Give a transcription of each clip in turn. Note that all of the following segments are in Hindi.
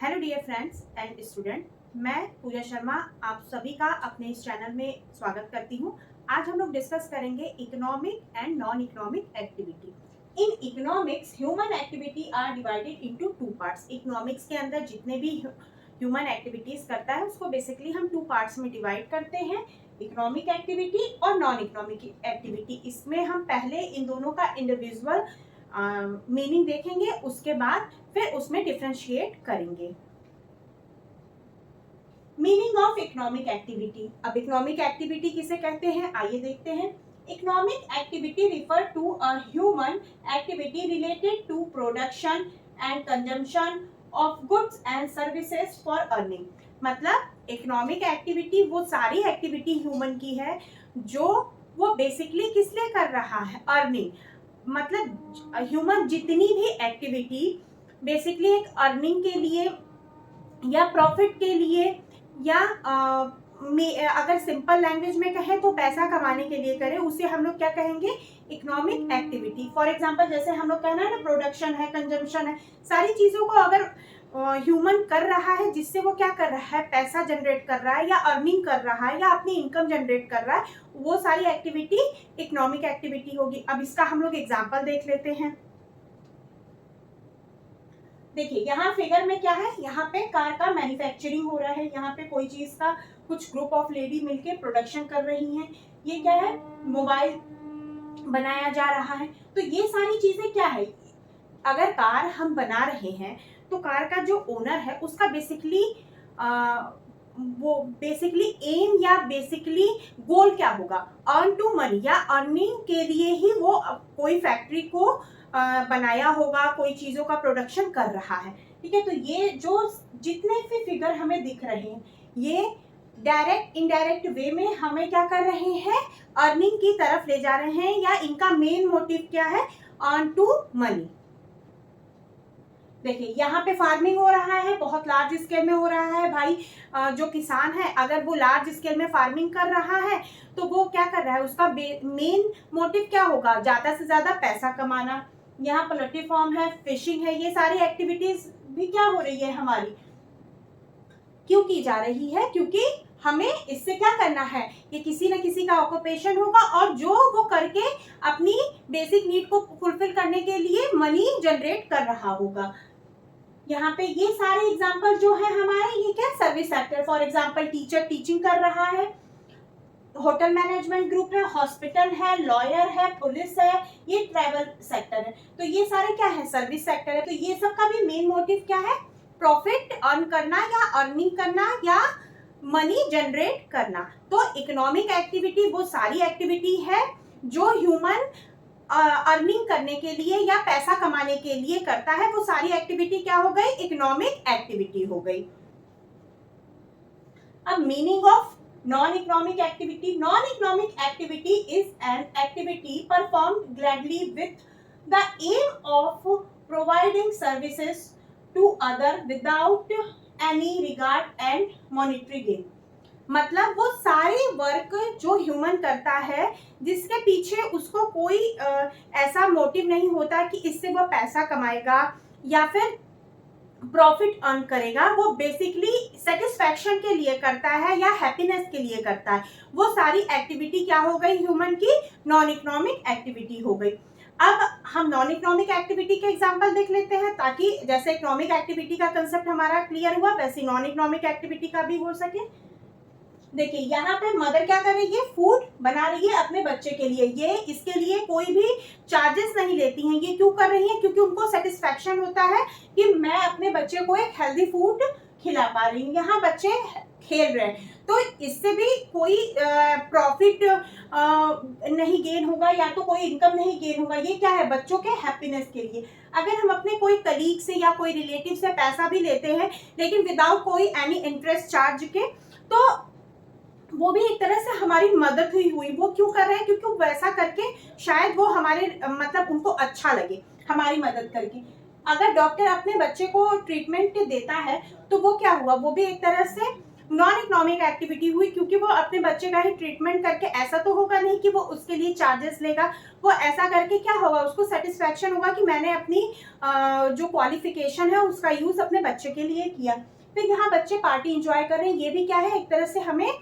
Hello dear friends and student, मैं पूजा शर्मा आप सभी का अपने इस चैनल में स्वागत करती हूँ। आज हम लोग डिस्कस करेंगे economic and non economic activity. In economics human activity are divided into two parts. Economics के अंदर जितने भी ह्यूमन एक्टिविटीज करता है उसको बेसिकली हम टू पार्ट्स में डिवाइड करते हैं, इकोनॉमिक एक्टिविटी और नॉन इकोनॉमिक एक्टिविटी। इसमें हम पहले इन दोनों का इंडिविजुअल मीनिंग देखेंगे, उसके बाद फिर उसमें डिफरेंशिएट करेंगे। Meaning of economic activity. अब इकोनॉमिक एक्टिविटी किसे कहते हैं, आइए देखते हैं। Economic activity refer to a human activity related to production and consumption of goods and services for earning. मतलब इकोनॉमिक एक्टिविटी वो सारी एक्टिविटी ह्यूमन की है जो वो बेसिकली किस लिए कर रहा है, अर्निंग। मतलब ह्यूमन जितनी भी एक्टिविटी बेसिकली एक अर्निंग के लिए या प्रॉफिट के लिए या अगर सिंपल लैंग्वेज में कहें तो पैसा कमाने के लिए करे, उसे हम लोग क्या कहेंगे, इकोनॉमिक एक्टिविटी। फॉर एग्जांपल जैसे हम लोग कहना है ना, प्रोडक्शन है, कंजम्पशन है, सारी चीजों को अगर ह्यूमन कर रहा है जिससे वो क्या कर रहा है, पैसा जनरेट कर रहा है या अर्निंग कर रहा है या अपनी इनकम जनरेट कर रहा है, वो सारी एक्टिविटी इकोनॉमिक एक्टिविटी होगी। अब इसका हम लोग एग्जांपल देख लेते हैं। देखिए यहाँ फिगर में क्या है, यहाँ पे कार का मैन्युफैक्चरिंग हो रहा है, यहाँ पे कोई चीज का कुछ ग्रुप ऑफ लेडी मिलके प्रोडक्शन कर रही हैं। ये क्या है, मोबाइल बनाया जा रहा है। तो ये सारी चीजें क्या है, अगर कार हम बना रहे हैं तो कार का जो ओनर है उसका बेसिकली एम या बेसिकली गोल क्या होगा, अर्न टू मनी या अर्निंग के लिए ही वो कोई फैक्ट्री को बनाया होगा, कोई चीजों का प्रोडक्शन कर रहा है। ठीक है, तो ये जो जितने भी फिगर हमें दिख रहे हैं ये डायरेक्ट इनडायरेक्ट वे में हमें क्या कर रहे हैं, अर्निंग की तरफ ले जा रहे हैं, या इनका मेन मोटिव क्या है, अर्न टू मनी। देखिए यहाँ पे फार्मिंग हो रहा है, बहुत लार्ज स्केल में हो रहा है। भाई जो किसान है अगर वो लार्ज स्केल में फार्मिंग कर रहा है तो वो क्या कर रहा है, उसका मेन मोटिव क्या होगा, ज्यादा से ज्यादा पैसा कमाना। यहाँ पोल्ट्री फार्म है, फिशिंग है, ये सारी एक्टिविटीज भी क्या हो रही है हमारी, क्यों की जा रही है, क्योंकि हमें इससे क्या करना है, कि किसी न किसी का ऑक्यूपेशन होगा और जो वो करके अपनी बेसिक नीड को फुलफिल करने के लिए मनी जनरेट कर रहा होगा। यहाँ पे ये सारे एग्जांपल जो है हमारे, ये क्या service sector. For example teacher teaching कर रहा है, होटल मैनेजमेंट ग्रुप है, हॉस्पिटल है, लॉयर है, पुलिस है, ये ट्रैवल सेक्टर है। तो ये सारे क्या है, सर्विस सेक्टर है। तो ये सब का भी मेन मोटिव क्या है, प्रॉफिट अर्न करना या अर्निंग करना या मनी जनरेट करना। तो इकोनॉमिक एक्टिविटी वो सारी एक्टिविटी है जो ह्यूमन अर्निंग करने के लिए या पैसा कमाने के लिए करता है, वो सारी एक्टिविटी क्या हो गई, इकोनॉमिक एक्टिविटी हो गई। अब meaning of non economic activity. Non economic activity is an activity performed gladly with the aim of providing services to other without any regard and monetary gain. मतलब वो सारे वर्क जो ह्यूमन करता है जिसके पीछे उसको कोई ऐसा मोटिव नहीं होता कि इससे वो पैसा कमाएगा या फिर प्रॉफिट अर्न करेगा, वो बेसिकली सेटिस्फैक्शन के लिए करता है या हैप्पीनेस के लिए करता है। वो सारी एक्टिविटी क्या हो गई, ह्यूमन की नॉन इकोनॉमिक एक्टिविटी हो गई। अब हम नॉन इकोनॉमिक एक्टिविटी के एग्जांपल देख लेते हैं, ताकि जैसे इकोनॉमिक एक्टिविटी का कंसेप्ट हमारा क्लियर हुआ वैसे नॉन इकोनॉमिक एक्टिविटी का भी हो सके। देखिए यहाँ पे मदर क्या कर रही है, फूड बना रही है अपने बच्चे के लिए, ये इसके लिए कोई भी चार्जेस नहीं लेती हैं। ये क्यों कर रही है, क्योंकि उनको सेटिस्फैक्शन होता है कि मैं अपने बच्चे को एक हेल्दी फूड खिला पा रही हूँ। यहाँ बच्चे खेल रहे हैं तो इससे भी कोई प्रॉफिट नहीं गेन होगा या तो कोई इनकम नहीं गेन होगा। ये क्या है, बच्चों के हैप्पीनेस के लिए। अगर हम अपने कोई कलीग से या कोई रिलेटिव से पैसा भी लेते हैं लेकिन विदाउट कोई एनी इंटरेस्ट चार्ज के, तो वो भी एक तरह से हमारी मदद हुई। वो क्यों कर रहे हैं, क्योंकि वैसा करके शायद वो हमारे मतलब उनको अच्छा लगे हमारी मदद करके। अगर डॉक्टर अपने बच्चे को ट्रीटमेंट देता है तो वो क्या हुआ, वो भी एक तरह से नॉन इकोनॉमिक एक्टिविटी हुई क्योंकि वो अपने बच्चे का ही ट्रीटमेंट करके, ऐसा तो होगा नहीं कि वो उसके लिए चार्जेस लेगा, वो ऐसा करके क्या होगा, उसको सेटिस्फैक्शन होगा कि मैंने अपनी जो क्वालिफिकेशन है उसका यूज अपने बच्चे के लिए किया। फिर यहाँ बच्चे पार्टी इंजॉय कर रहे हैं, ये भी क्या है, एक तरह से हमें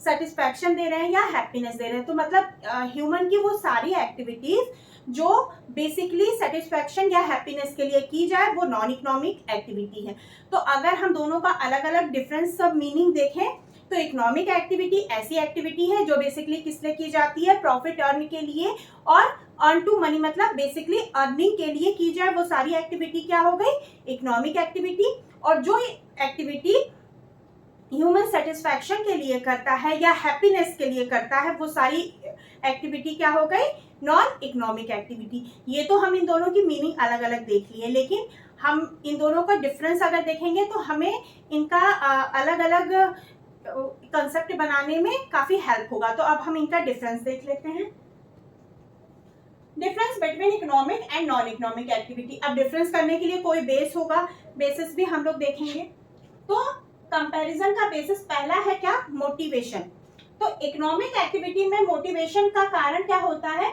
सेटिस्फैक्शन दे रहे हैं या हैप्पीनेस दे रहे हैं। तो मतलब ह्यूमन की वो सारी एक्टिविटीज जो बेसिकली सेटिस्फैक्शन या हैप्पीनेस के लिए की जाए वो नॉन इकोनॉमिक एक्टिविटी है। तो अगर हम दोनों का अलग अलग डिफरेंस सब मीनिंग देखें तो इकोनॉमिक एक्टिविटी ऐसी एक्टिविटी है जो बेसिकली किस लिए की जाती है, प्रॉफिट अर्न के लिए, और अर्न टू मनी मतलब बेसिकली अर्निंग के लिए की जाए, वो सारी एक्टिविटी क्या हो गई, इकोनॉमिक एक्टिविटी। और जो एक्टिविटी ह्यूमन सेटिस्फैक्शन के लिए करता है या हैप्पीनेस के लिए करता है वो सारी एक्टिविटी क्या हो गई, नॉन इकोनॉमिक एक्टिविटी। ये तो हम इन दोनों की मीनिंग अलग अलग देख लिए, लेकिन हम इन दोनों का डिफरेंस अगर देखेंगे तो हमें इनका अलग अलग कंसेप्ट बनाने में काफी हेल्प होगा। तो अब हम इनका डिफरेंस देख लेते हैं, difference between economic and non economic activity. अब डिफरेंस करने के लिए कोई बेस होगा, बेसिस भी हम लोग देखेंगे। तो कंपैरिजन का बेसिस पहला है क्या, मोटिवेशन। तो इकोनॉमिक एक्टिविटी में मोटिवेशन का कारण क्या होता है,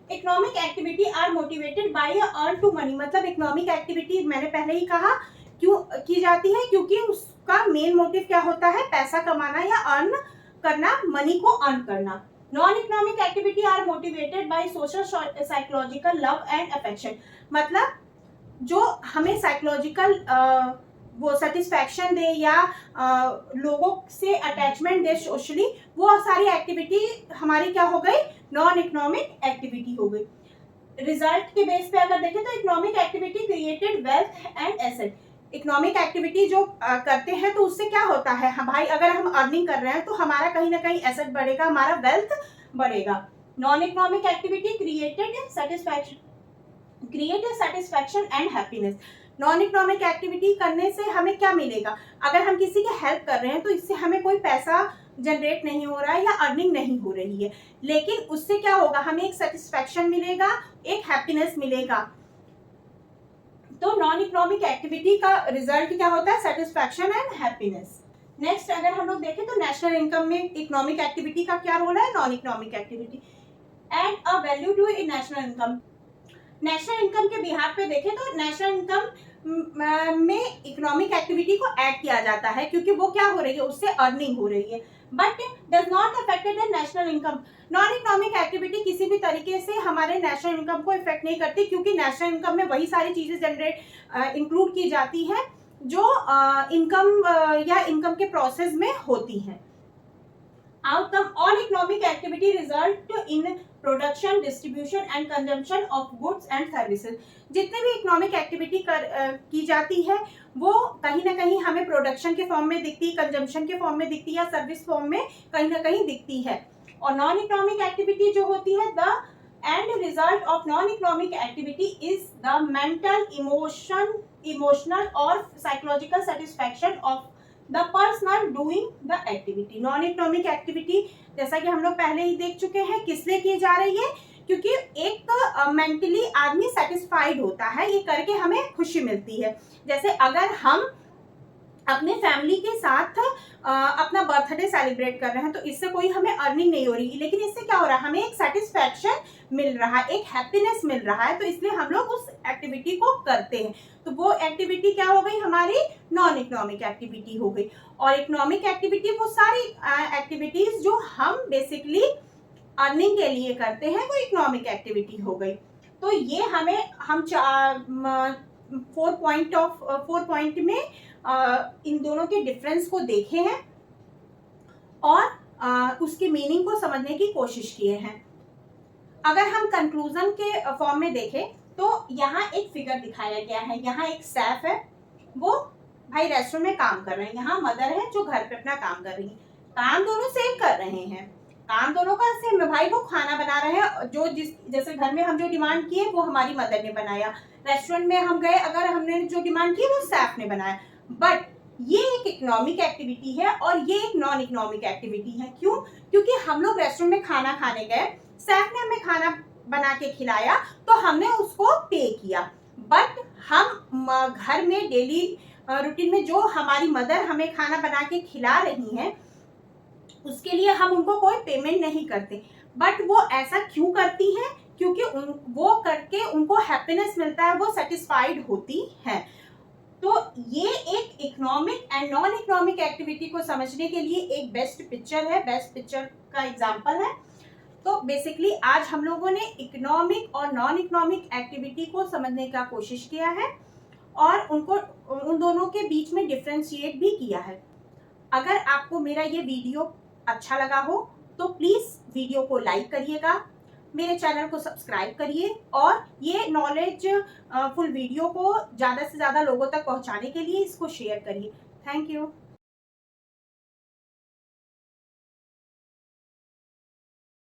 economic activity are motivated by earn to money, मतलब इकोनॉमिक एक्टिविटी मैंने पहले ही कहा क्यों की जाती है, क्योंकि उसका मेन मोटिव क्या होता है, पैसा कमाना या अर्न करना, मनी को अर्न करना। Non economic activity are motivated by social psychological love and affection, मतलब जो हमें साइकोलॉजिकल वो सेटिस्फैक्शन दे या लोगों से अटैचमेंट दे सोशली, वो सारी एक्टिविटी हमारी क्या हो गई, नॉन इकोनॉमिक एक्टिविटी हो गई। रिजल्ट के बेस पे अगर देखें तो economic activity created wealth and asset, economic activity जो करते हैं तो उससे क्या होता है, हम भाई अगर हम अर्निंग कर रहे हैं तो हमारा कहीं ना कहीं एसेट बढ़ेगा, हमारा वेल्थ बढ़ेगा। Non economic activity created satisfaction and happiness, non economic activity करने से हमें क्या मिलेगा, अगर हम किसी की हेल्प कर रहे हैं तो इससे हमें कोई पैसा जनरेट नहीं हो रहा है या अर्निंग नहीं हो रही है, लेकिन उससे क्या होगा, हमें एक सेटिस्फैक्शन मिलेगा, एक हैप्पीनेस मिलेगा। तो नॉन इकोनॉमिक एक्टिविटी का रिजल्ट क्या होता है, सेटिस्फैक्शन एंड हैप्पीनेस। नेक्स्ट अगर हम लोग देखें तो नेशनल इनकम में इकोनॉमिक एक्टिविटी का क्या रोल है, non economic activity add a value to national income. National income के बिहार पे देखें तो नेशनल इनकम में इकोनॉमिक एक्टिविटी को ऐड किया जाता है क्योंकि वो क्या हो रही है, उससे अर्निंग हो रही है, but does not affected the national income. Non economic activity किसी भी तरीके से हमारे नेशनल इनकम को इफेक्ट नहीं करती क्योंकि नेशनल इनकम में वही सारी चीजें जनरेट इंक्लूड की जाती है जो इनकम या इनकम के प्रोसेस में होती हैं। Outcome all economic activity result in production, distribution and consumption of goods and services। जितने भी इकोनॉमिक एक्टिविटी की जाती है वो कहीं ना कहीं हमें प्रोडक्शन के फॉर्म में दिखती है, कंजम्पशन के फॉर्म में दिखती है या सर्विस फॉर्म में कहीं ना कहीं दिखती है। और नॉन इकोनॉमिक एक्टिविटी जो होती है, the end result of non economic activity is the mental, emotional और psychological satisfaction of the personal doing the activity. Non economic activity जैसा कि हम लोग पहले ही देख चुके हैं किस लिए की जा रही है, क्योंकि एक मेंटली आदमी सेटिस्फाइड होता है, ये करके हमें खुशी मिलती है। जैसे अगर हम अपने फैमिली के साथ अपना बर्थडे सेलिब्रेट कर रहे हैं तो इससे कोई हमें अर्निंग नहीं हो रही, लेकिन इससे क्या हो रहा है, हमें एक सेटिस्फैक्शन मिल रहा है, एक हैप्पीनेस मिल रहा है, तो इसलिए हम लोग उस एक्टिविटी को करते हैं। तो वो एक्टिविटी क्या हो गई, हमारी नॉन इकोनॉमिक एक्टिविटी हो गई। और इकोनॉमिक एक्टिविटी वो सारी एक्टिविटीज जो हम बेसिकली अर्निंग के लिए करते हैं वो इकोनॉमिक एक्टिविटी हो गई। तो ये हमें हम 4 पॉइंट में इन दोनों के डिफरेंस को देखे हैं और उसकी मीनिंग को समझने की कोशिश किए हैं। अगर हम कंक्लूजन के फॉर्म में देखें तो यहाँ एक फिगर दिखाया गया है, यहाँ एक शेफ है, वो भाई रेस्टोरेंट में काम कर रहे हैं, यहाँ मदर है जो घर पे अपना काम कर रही है, काम दोनों सेम कर रहे हैं, काम दोनों का सेम है, भाई वो खाना बना रहे हैं जो जैसे घर में हम जो डिमांड किए वो हमारी मदर ने बनाया, रेस्टोरेंट में हम गए अगर हमने जो डिमांड की वो शेफ ने बनाया। बट ये एक इकोनॉमिक एक्टिविटी है और ये एक नॉन इकोनॉमिक एक्टिविटी है। क्यों? क्योंकि हम लोग रेस्टोरेंट में खाना खाने गए, शेफ ने हमें खाना बना के खिलाया तो हमने उसको पे किया, बट हम घर में डेली रूटीन में जो हमारी मदर हमें खाना बना के खिला रही हैं, उसके लिए हम उनको कोई पेमेंट नहीं करते, बट वो ऐसा क्यों करती हैं? क्योंकि वो करके उनको हैप्पीनेस मिलता है, वो सेटिस्फाइड होती हैं। तो ये एक economic and non economic activity को समझने के लिए एक बेस्ट पिक्चर है, बेस्ट पिक्चर का एग्जांपल है। तो बेसिकली आज हम लोगों ने इकोनॉमिक और नॉन इकोनॉमिक एक्टिविटी को समझने का कोशिश किया है और उनको उन दोनों के बीच में डिफ्रेंशिएट भी किया है। अगर आपको मेरा ये वीडियो अच्छा लगा हो तो प्लीज वीडियो को लाइक करिएगा, मेरे चैनल को सब्सक्राइब करिए और ये नॉलेज फुल वीडियो को ज़्यादा से ज़्यादा लोगों तक पहुंचाने के लिए इसको शेयर करिए। Thank you.